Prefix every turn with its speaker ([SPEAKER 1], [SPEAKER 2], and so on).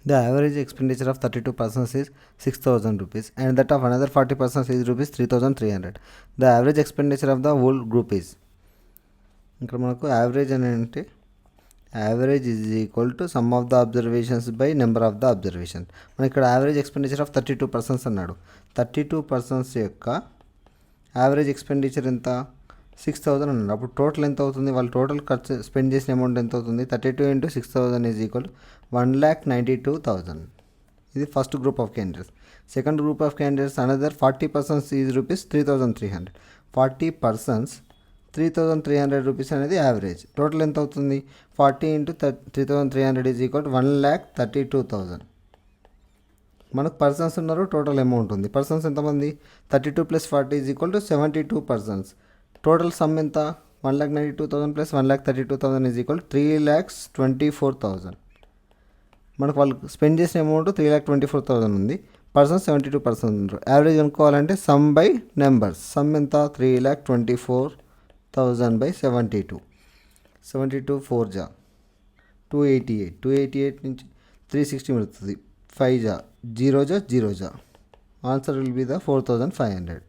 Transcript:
[SPEAKER 1] The average expenditure of 32 persons is 6,000 rupees and that of another 40 persons is rupees 3,300. The average expenditure of the whole group is, ఇక్కడ మనకు average అని అంటే average is equal to some of the observations by number of the observation. మన ఇక్కడ average expenditure of 32 persons అన్నాడు. 32 persons యొక్క average expenditure ఎంత, 6,000 అన్నాడు. అప్పుడు టోటల్ ఎంత అవుతుంది, వాళ్ళు టోటల్ ఖర్చు స్పెండ్ చేసిన అమౌంట్ ఎంత అవుతుంది, 32 ఇంటూ 6,000 ఈజ్ ఈక్వల్ 1,92,000. ఇది first group of candidates. Second group of candidates another 40 persons is rupees 3,300. 40 persons 3,300 rupees అనేది యావరేజ్. టోటల్ ఎంత అవుతుంది, 40 ఇంటూ 3,300 ఈజ్ ఈక్వల్ 1,32,000. మనకు పర్సన్స్ ఉన్నారు, టోటల్ అమౌంట్ ఉంది. పర్సన్స్ ఎంతమంది, 32 plus 40 is equal to 72 persons. Total some ఎంత, 1,92,000 plus 1,32,000 is equal 3,24,000. మనకు వాళ్ళు స్పెండ్ చేసిన అమౌంట్ 3,24,000 ఉంది. పర్సన్స్ 72 పర్సన్స్ ఉన్నారు. యావరేజ్ అనుకోవాలంటే సమ్ బై నెంబర్స్. సమ్ ఎంత, 3,24,000 బై 72. 72 4 జా 288. 288 నుంచి 360 మిగులుతుంది. 5 జా 0 జా 0 జా. Answer will be the 4,500.